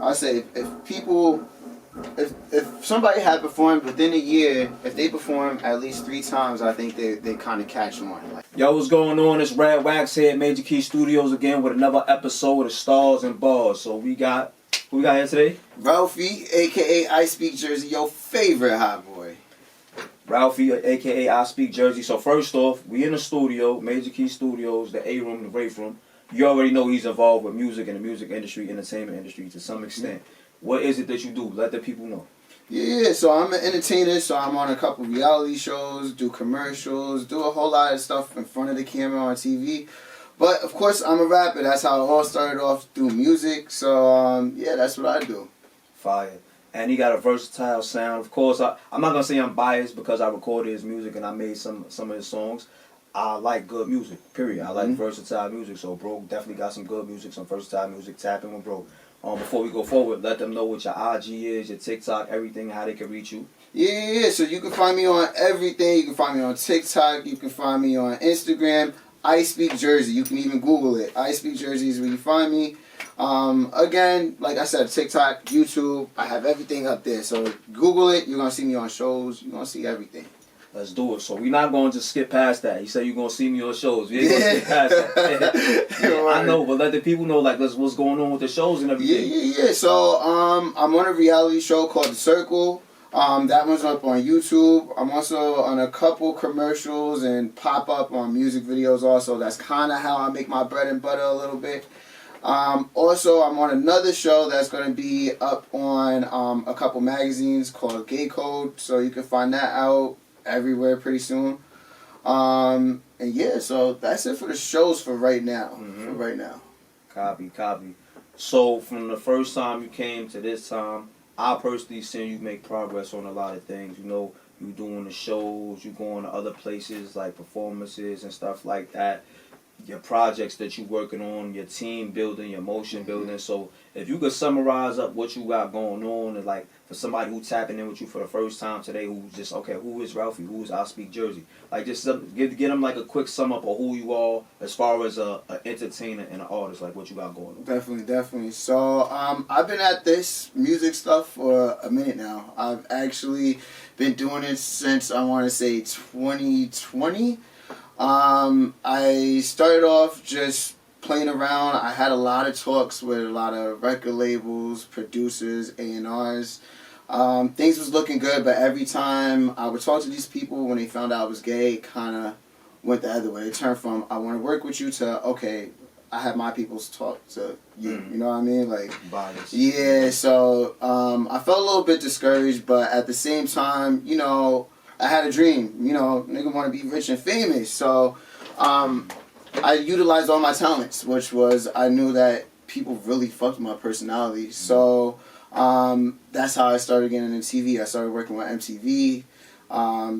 I say if somebody had performed within a year, if they perform at least 3 times, I think they kind of catch on. Like, yo, what's going on? It's Rad Wax here at Major Key Studios again with another episode of Stars and Bars. So who we got here today? Ralphie, aka I Speak Jersey, your favorite hot boy. Ralphie, aka I Speak Jersey. So first off, we in the studio, Major Key Studios, the A room, the Rafe room. You already know he's involved with music and the music industry, entertainment industry to some extent. What is it that you do? Let the people know. Yeah, so I'm an entertainer, so I'm on a couple reality shows, do commercials, do a whole lot of stuff in front of the camera on TV. But of course, I'm a rapper. That's how it all started off, through music. So yeah, that's what I do. Fire. And he got a versatile sound. Of course, I'm not gonna say I'm biased because I recorded his music and I made some of his songs. I like good music, period. I like versatile music. So bro definitely got some good music, some versatile music. Tap in with bro. Before we go forward, let them know what your IG is, your TikTok, everything, how they can reach you. Yeah, so you can find me on everything. You can find me on TikTok. You can find me on Instagram. I Speak Jersey. You can even Google it. I Speak Jersey is where you find me. Again, like I said, TikTok, YouTube, I have everything up there. So Google it. You're going to see me on shows. You're going to see everything. Let's do it. So we're not going to just skip past that. You said you're going to see me on shows. We ain't going to skip past that. Yeah, I know, but let the people know like what's going on with the shows and everything. Yeah. So I'm on a reality show called The Circle. That one's up on YouTube. I'm also on a couple commercials and pop up on music videos also. That's kind of how I make my bread and butter a little bit. Also, I'm on another show that's going to be up on a couple magazines called Gay Code. So you can find that out everywhere pretty soon. And yeah, so that's it for the shows for right now. For right now. Copy. So from the first time you came to this time, I personally seen you make progress on a lot of things. You know, you doing the shows, you going to other places like performances and stuff like that. Your projects that you working on, your team building, your motion building. So if you could summarize up what you got going on, and like for somebody who tapping in with you for the first time today, who's just who is Ralphie, who is I Speak Jersey, like just get them like a quick sum up of who you are as far as a entertainer and an artist, like what you got going on. Definitely. So I've been at this music stuff for a minute now. I've actually been doing it since I want to say 2020. I started off just playing around. I had a lot of talks with a lot of record labels, producers, A&Rs. Things was looking good, but every time I would talk to these people, when they found out I was gay, it kind of went the other way. It turned from, I want to work with you, to, okay, I have my people's talk to you. You know what I mean? Like, bias. Yeah, so I felt a little bit discouraged, but at the same time, you know, I had a dream, you know, nigga want to be rich and famous. So I utilized all my talents, which was, I knew that people really fucked my personality. So that's how I started getting into TV. I started working with MTV.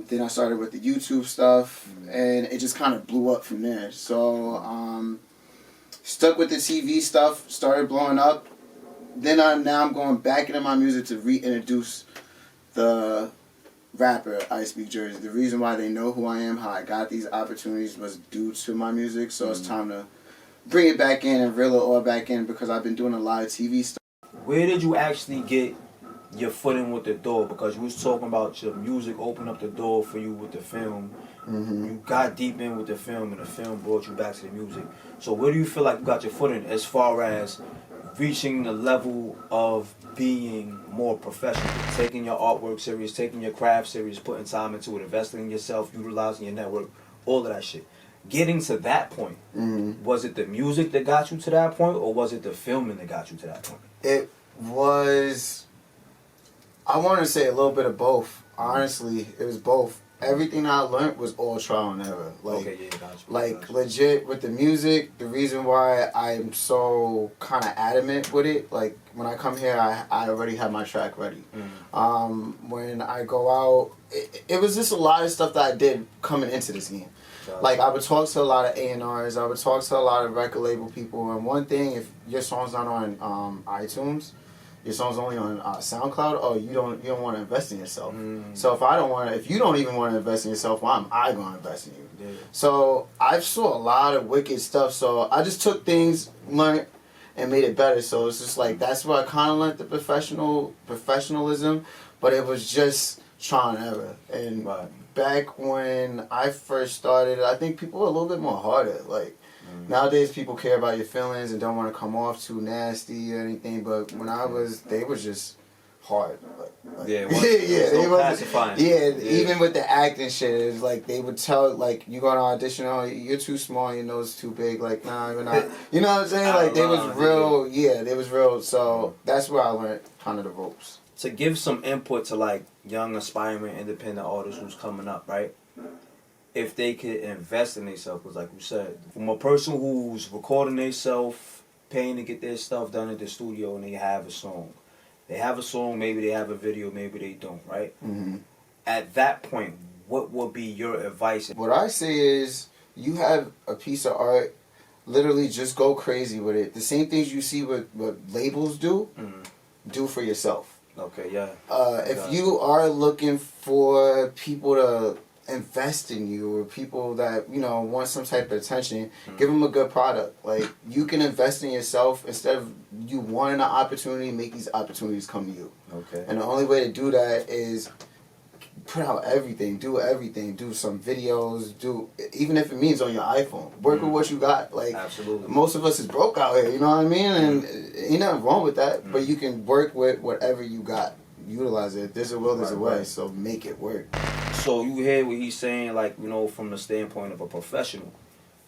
Then I started with the YouTube stuff, and it just kind of blew up from there. So stuck with the TV stuff, started blowing up. Then now I'm going back into my music to reintroduce the rapper I Speak Jersey. The reason why they know who I am, how I got these opportunities, was due to my music. So it's time to bring it back in and reel it all back in, because I've been doing a lot of TV stuff. Where did you actually get your foot in with the door? Because you was talking about your music opened up the door for you with the film. You got deep in with the film, and the film brought you back to the music. So where do you feel like you got your foot in as far as reaching the level of being more professional, taking your artwork serious, taking your craft serious, putting time into it, investing in yourself, utilizing your network, all of that shit? Getting to that point, was it the music that got you to that point, or was it the filming that got you to that point? It was, I want to say a little bit of both. Honestly, it was both. Everything I learned was all trial and error. Like, legit, with the music, the reason why I'm so kind of adamant with it, like, when I come here, I already have my track ready. When I go out, it was just a lot of stuff that I did coming into this game. Like, I would talk to a lot of A&Rs, I would talk to a lot of record label people, and one thing, if your song's not on iTunes, your song's only on SoundCloud, oh, you don't want to invest in yourself. So if you don't even want to invest in yourself, why am I going to invest in you? So I saw a lot of wicked stuff, so I just took things, learned, and made it better. So it's just like that's where I kind of learned the professionalism, but it was just trial and error. And back when I first started, I think people were a little bit more harder. Like nowadays, people care about your feelings and don't want to come off too nasty or anything. But when I was, they was just hard. Pacifying. Even with the acting shit, it was like they would tell, like, you go to audition, oh, you're too small, your nose is too big, like, nah, you're not. You know what I'm saying? Like, they was real, they was real. So that's where I learned kind of the ropes. To give some input to, like, young, aspiring, independent artists who's coming up, right? If they could invest in themselves, because like you said, from a person who's recording themselves, paying to get their stuff done at the studio, and they have a song. They have a song, maybe they have a video, maybe they don't, right? Mm-hmm. At that point, what would be your advice? What I say is, you have a piece of art, literally just go crazy with it. The same things you see what labels do, do for yourself. Okay, yeah. If you are looking for people to invest in you, or people that, you know, want some type of attention, give them a good product. Like, you can invest in yourself instead of you wanting an opportunity, make these opportunities come to you. Okay. And the only way to do that is put out everything, do some videos, even if it means on your iPhone, work with what you got. Like, absolutely. Most of us is broke out here, you know what I mean? And ain't nothing wrong with that, but you can work with whatever you got. Utilize it. If there's a will, there's a way. So make it work. So you hear what he's saying, like, you know, from the standpoint of a professional.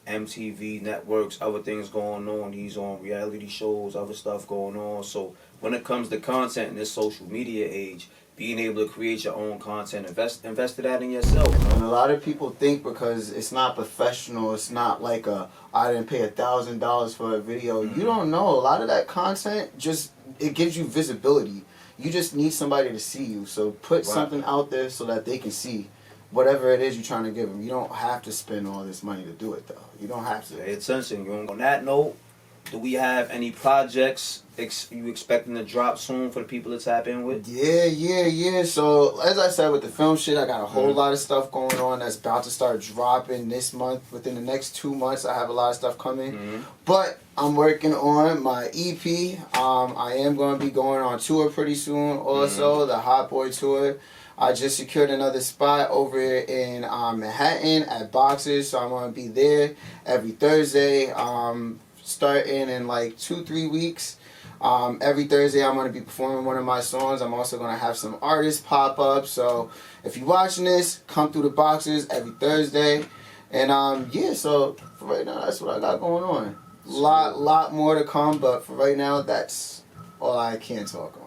MTV, networks, other things going on. He's on reality shows, other stuff going on. So when it comes to content in this social media age, being able to create your own content, invest that in yourself. And a lot of people think because it's not professional, it's not like I didn't pay $1,000 for a video. You don't know. A lot of that content it gives you visibility. You just need somebody to see you. So put something out there so that they can see whatever it is you're trying to give them. You don't have to spend all this money to do it, though. You don't have to. Pay attention. On that note, do we have any projects you expecting to drop soon for the people to tap in with? Yeah. So, as I said, with the film shit, I got a whole lot of stuff going on that's about to start dropping this month. Within the next 2 months, I have a lot of stuff coming. But I'm working on my EP. I am going to be going on tour pretty soon also, the Hot Boy Tour. I just secured another spot over in Manhattan at Boxers, so I'm going to be there every Thursday. Starting in like 2-3 weeks. Every Thursday I'm going to be performing one of my songs. I'm also going to have some artists pop up. So if you're watching this, come through the Boxers every Thursday. And so for right now, that's what I got going on. Lot more to come, but for right now, that's all I can talk on.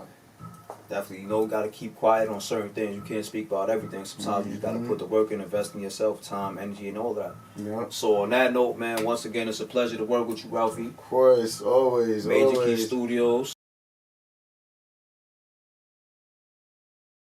Definitely, you know, got to keep quiet on certain things. You can't speak about everything. Sometimes you just got to put the work in, invest in yourself, time, energy, and all that. Yeah. So on that note, man, once again, it's a pleasure to work with you, Ralphie. Of course, always. Major Key Studios.